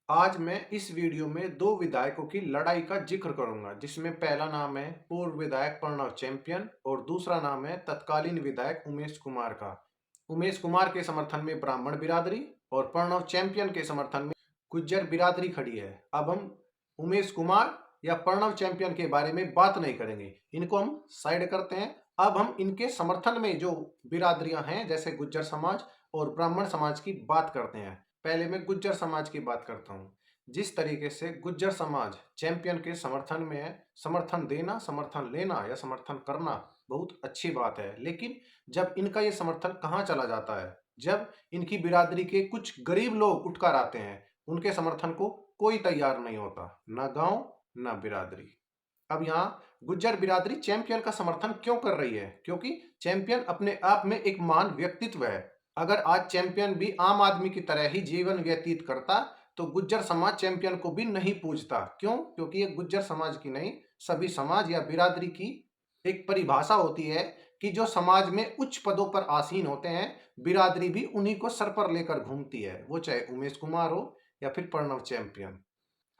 आज मैं इस वीडियो में दो विधायकों की लड़ाई का जिक्र करूंगा, जिसमें पहला नाम है पूर्व विधायक प्रणव चैंपियन और दूसरा नाम है तत्कालीन विधायक उमेश कुमार का। उमेश कुमार के समर्थन में ब्राह्मण बिरादरी और प्रणव चैंपियन के समर्थन में गुज्जर बिरादरी खड़ी है। अब हम उमेश कुमार या प्रणव चैंपियन के बारे में बात नहीं करेंगे, इनको हम साइड करते हैं। अब हम इनके समर्थन में जो बिरादरियां हैं जैसे गुज्जर समाज और ब्राह्मण समाज की बात करते हैं। पहले मैं गुज्जर समाज की बात करता हूँ। जिस तरीके से गुज्जर समाज चैंपियन के समर्थन में है, समर्थन देना, समर्थन लेना या समर्थन करना बहुत अच्छी बात है, लेकिन जब इनका ये समर्थन कहाँ चला जाता है, जब इनकी बिरादरी के कुछ गरीब लोग उठकर आते हैं, उनके समर्थन को कोई तैयार नहीं होता, ना गांव ना बिरादरी। अब यहाँ गुज्जर बिरादरी चैंपियन का समर्थन क्यों कर रही है? क्योंकि चैंपियन अपने आप में एक महान व्यक्तित्व है। अगर आज चैंपियन भी आम आदमी की तरह ही जीवन व्यतीत करता तो गुज्जर समाज चैंपियन को भी नहीं पूजता। क्यों? क्योंकि ये गुज्जर समाज की नहीं, सभी समाज या बिरादरी की एक परिभाषा होती है कि जो समाज में उच्च पदों पर आसीन होते हैं, बिरादरी भी उन्हीं को सर पर लेकर घूमती है, वो चाहे उमेश कुमार हो या फिर प्रणव चैंपियन।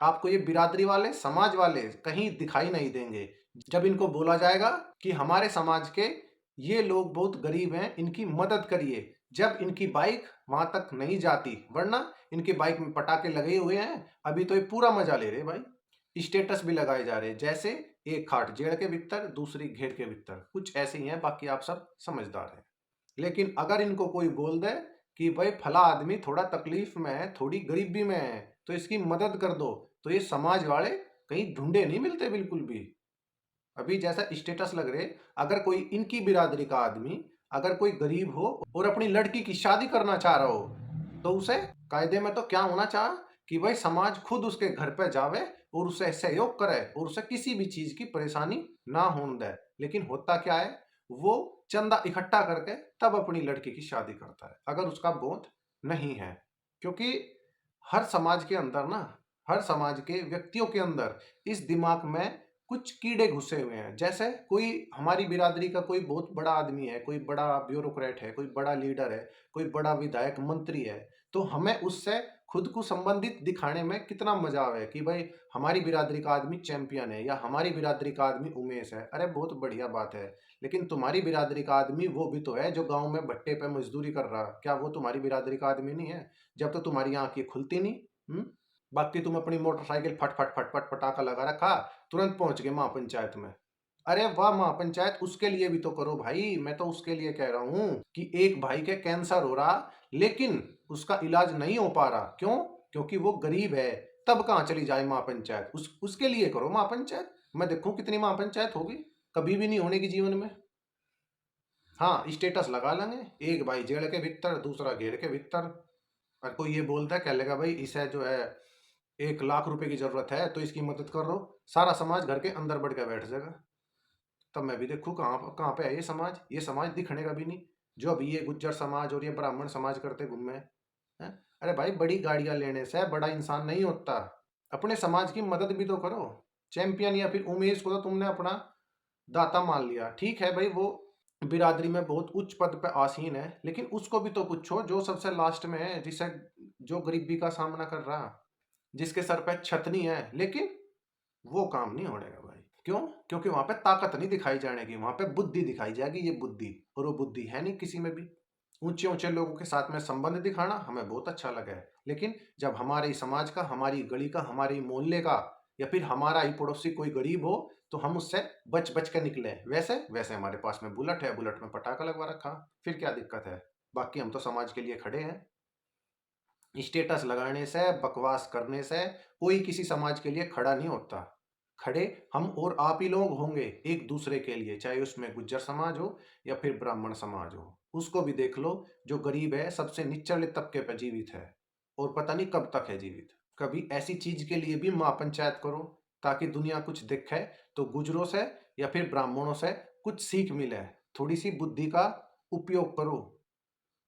आपको ये बिरादरी वाले, समाज वाले कहीं दिखाई नहीं देंगे। जब इनको बोला जाएगा कि हमारे समाज के ये लोग बहुत गरीब हैं, इनकी मदद करिए, जब इनकी बाइक वहां तक नहीं जाती, वरना इनकी बाइक में पटाखे लगे हुए हैं, अभी तो ये पूरा मजा ले रहे भाई। स्टेटस भी लगाए जा रहे, जैसे एक खाट जेड़ के भीतर, दूसरी घेर के भीतर, कुछ ऐसे ही हैं। बाकी आप सब समझदार हैं। लेकिन अगर इनको कोई बोल दे कि भाई फला आदमी थोड़ा तकलीफ में है, थोड़ी गरीबी में है, तो इसकी मदद कर दो, तो ये समाज वाले कहीं ढूंढे नहीं मिलते बिल्कुल भी। अभी जैसा स्टेटस लग रहे, अगर कोई इनकी बिरादरी का आदमी, अगर कोई गरीब हो और अपनी लड़की की शादी करना चाह रहा हो, तो उसे कायदे में तो क्या होना चाह कि भाई समाज खुद उसके घर पे जावे और उसे सहयोग करे और उसे किसी भी चीज की परेशानी ना होने दे। लेकिन होता क्या है, वो चंदा इकट्ठा करके तब अपनी लड़की की शादी करता है, अगर उसका गोद नहीं है। क्योंकि हर समाज के अंदर ना, हर समाज के व्यक्तियों के अंदर इस दिमाग में कुछ कीड़े घुसे हुए हैं। जैसे कोई हमारी बिरादरी का कोई बहुत बड़ा आदमी है, कोई बड़ा ब्यूरोक्रेट है, कोई बड़ा लीडर है, कोई बड़ा विधायक मंत्री है, तो हमें उससे खुद को संबंधित दिखाने में कितना मजा आवे कि भाई हमारी बिरादरी का आदमी चैंपियन है या हमारी बिरादरी का आदमी उमेश है। अरे बहुत बढ़िया बात है, लेकिन तुम्हारी बिरादरी का आदमी वो भी तो है जो गांव में भट्टे पे मजदूरी कर रहा, क्या वो तुम्हारी बिरादरी का आदमी नहीं है? जब तो तुम्हारी आंख ये खुलती नहीं। बाकी तुम अपनी मोटरसाइकिल फट फट फट फट पटाखा लगा रखा, तुरंत पहुंच गए महापंचायत में। अरे वाह, महापंचायत उसके लिए भी तो करो भाई। मैं तो उसके लिए कह रहा हूं कि एक भाई के कैंसर हो रहा, लेकिन उसका इलाज नहीं हो पा रहा। क्यों? क्योंकि वो गरीब है। तब कहाँ चली जाए महापंचायत? उसके लिए करो महापंचायत। मैं देखूं कितनी महापंचायत होगी, कभी भी नहीं होने की जीवन में। हाँ, स्टेटस लगा लेंगे, एक भाई जेड़ के भीतर, दूसरा घेर के भीतर। और कोई ये बोलता है, कह लेगा भाई इसे जो है 1 लाख रुपए की जरूरत है तो इसकी मदद कर दो, सारा समाज घर के अंदर बढ़ के बैठ जाएगा। तब मैं भी देखूँ कहाँ कहाँ पे है ये समाज। ये समाज दिखने का भी नहीं जो अभी ये गुज्जर समाज और ये ब्राह्मण समाज करते घूमे हैं। अरे भाई, बड़ी गाड़ियां लेने से बड़ा इंसान नहीं होता। अपने समाज की मदद भी तो करो। चैंपियन या फिर उमेश को तो तुमने अपना दाता मान लिया, ठीक है भाई, वो बिरादरी में बहुत उच्च पद पे आसीन है, लेकिन उसको भी तो पूछो जो सबसे लास्ट में है, जिसे जो गरीबी का सामना कर रहा, जिसके सर पे छत नहीं है, लेकिन वो काम नहीं होनेगा भाई। क्यों? क्योंकि वहां पे ताकत नहीं दिखाई जाने की, वहां पे बुद्धि दिखाई जाएगी, ये बुद्धि। और वो बुद्धि है नहीं किसी में भी। ऊंचे ऊंचे लोगों के साथ में संबंध दिखाना हमें बहुत अच्छा लगा है, लेकिन जब हमारे ही समाज का, हमारी गली का, हमारे ही मोहल्ले का या फिर हमारा ही पड़ोसी कोई गरीब हो, तो हम उससे बच बच के निकले। वैसे वैसे हमारे पास में बुलेट है, बुलेट में पटाखा लगवा रखा, फिर क्या दिक्कत है? बाकी हम तो समाज के लिए खड़े हैं। स्टेटस लगाने से, बकवास करने से कोई किसी समाज के लिए खड़ा नहीं होता। खड़े हम और आप ही लोग होंगे एक दूसरे के लिए, चाहे उसमें गुज्जर समाज हो या फिर ब्राह्मण समाज हो। उसको भी देख लो, जो गरीब है, सबसे निचले तबके पर जीवित है और पता नहीं कब तक है जीवित। कभी ऐसी चीज के लिए भी महापंचायत करो ताकि दुनिया कुछ दिखे, तो गुजरों से या फिर ब्राह्मणों से कुछ सीख मिले। थोड़ी सी बुद्धि का उपयोग करो।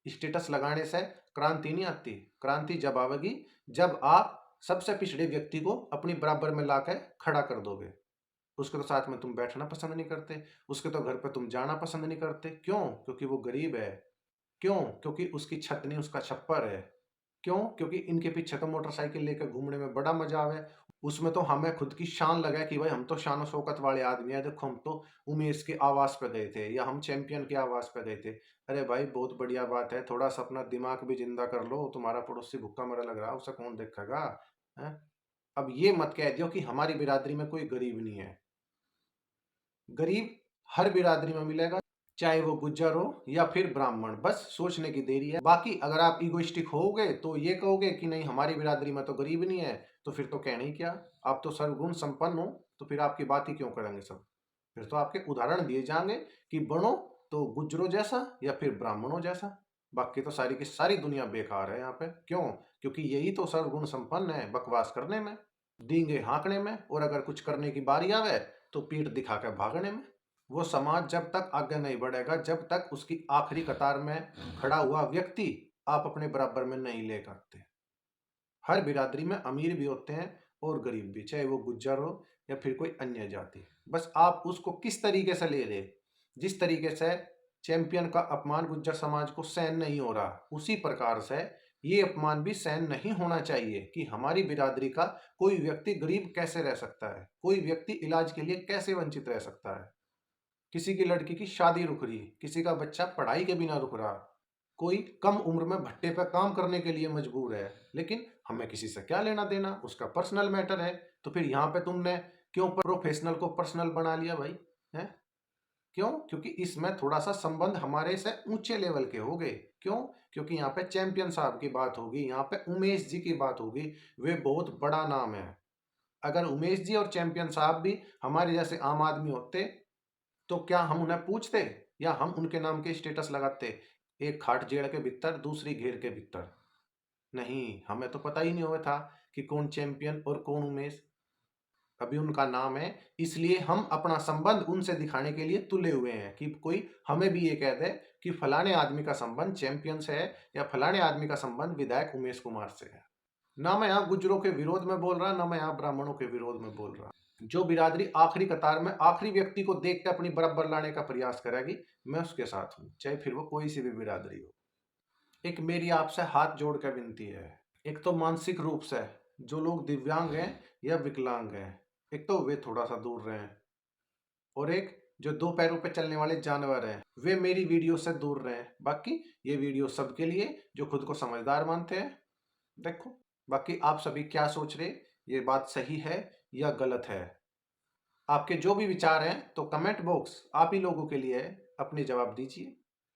स्टेटस लगाने से क्रांति नहीं आती। क्रांति जब आवेगी जब आप सबसे पिछड़े व्यक्ति को अपनी बराबर में लाकर खड़ा कर दोगे। उसके तो साथ में तुम बैठना पसंद नहीं करते, उसके तो घर पे तुम जाना पसंद नहीं करते। क्यों? क्योंकि वो गरीब है। क्यों? क्योंकि उसकी छत नहीं, उसका छप्पर है। क्यों? क्योंकि इनके पीछे तो मोटरसाइकिल लेकर घूमने में बड़ा मजा आवे। उसमें तो हमें खुद की शान लगा कि भाई हम तो शान शौकत वाले आदमी हैं, देखो हम तो उमेश के आवास पे गए थे या हम चैंपियन के आवास पे गए थे। अरे भाई बहुत बढ़िया बात है, थोड़ा सा अपना दिमाग भी जिंदा कर लो। तुम्हारा पड़ोसी भूखा मरा लग रहा है, उसे कौन देखेगा? हैं? अब ये मत कह दियो कि हमारी बिरादरी में कोई गरीब नहीं है। गरीब हर बिरादरी में मिलेगा, चाहे वो गुज्जर हो या फिर ब्राह्मण। बस सोचने की देरी है। बाकी अगर आप इगोइस्टिक होगे तो ये कहोगे कि नहीं हमारी बिरादरी में तो गरीब नहीं है, तो फिर तो कहना ही क्या। आप तो सर्वगुण संपन्न हो, तो फिर आपकी बात ही क्यों करेंगे सब। फिर तो आपके उदाहरण दिए जाएंगे कि बनो तो गुज्जरों जैसा या फिर ब्राह्मणों जैसा। बाकी तो सारी की सारी दुनिया बेकार है यहाँ पे। क्यों? क्योंकि यही तो सर्वगुण संपन्न है, बकवास करने में, डींगे हाँकने में, और अगर कुछ करने की बारी आवे तो पीठ दिखाकर भागने में। वो समाज जब तक आगे नहीं बढ़ेगा जब तक उसकी आखिरी कतार में खड़ा हुआ व्यक्ति आप अपने बराबर में नहीं ले करते। हर बिरादरी में अमीर भी होते हैं और गरीब भी, चाहे वो गुज्जर हो या फिर कोई अन्य जाति। बस आप उसको किस तरीके से ले रहे। जिस तरीके से चैंपियन का अपमान गुज्जर समाज को सहन नहीं हो रहा, उसी प्रकार से ये अपमान भी सहन नहीं होना चाहिए कि हमारी बिरादरी का कोई व्यक्ति गरीब कैसे रह सकता है, कोई व्यक्ति इलाज के लिए कैसे वंचित रह सकता है। किसी की लड़की की शादी रुक रही, किसी का बच्चा पढ़ाई के बिना रुक रहा, कोई कम उम्र में भट्टे पर काम करने के लिए मजबूर है, लेकिन हमें किसी से क्या लेना देना, उसका पर्सनल मैटर है। तो फिर यहाँ पे तुमने क्यों प्रोफेशनल को पर्सनल बना लिया भाई? है क्यों? क्योंकि इसमें थोड़ा सा संबंध हमारे से ऊंचे लेवल के हो गए। क्यों? क्योंकि यहाँ पे चैंपियन साहब की बात होगी, यहाँ पे उमेश जी की बात होगी। वे बहुत बड़ा नाम है। अगर उमेश जी और चैंपियन साहब भी हमारे जैसे आम आदमी होते तो क्या हम उन्हें पूछते या हम उनके नाम के स्टेटस लगाते, एक खाट जेड़ के भीतर दूसरी घेर के भीतर? नहीं, हमें तो पता ही नहीं हुआ था कि कौन चैंपियन और कौन उमेश। अभी उनका नाम है, इसलिए हम अपना संबंध उनसे दिखाने के लिए तुले हुए हैं कि कोई हमें भी ये कह दे कि फलाने आदमी का संबंध चैंपियन से है या फलाने आदमी का संबंध विधायक उमेश कुमार से है। ना मैं यहाँ गुज्जरों के विरोध में बोल रहा, ना मैं यहाँ ब्राह्मणों के विरोध में बोल रहा। जो बिरादरी आखिरी कतार में आखिरी व्यक्ति को देख के अपनी बराबर लाने का प्रयास करेगी, मैं उसके साथ हूँ, चाहे फिर वो कोई सी भी बिरादरी हो। एक मेरी आपसे हाथ जोड़ कर विनती है। एक तो मानसिक रूप से जो लोग दिव्यांग हैं या विकलांग हैं, एक तो वे थोड़ा सा दूर रहें, और एक जो दो पैरों पे चलने वाले जानवर हैं वे मेरी वीडियो से दूर रहें। बाकी ये वीडियो सबके लिए जो खुद को समझदार मानते हैं। देखो, बाकी आप सभी क्या सोच रहे, ये बात सही है या गलत है? आपके जो भी विचार हैं तो कमेंट बॉक्स आप ही लोगों के लिए है, अपने जवाब दीजिए।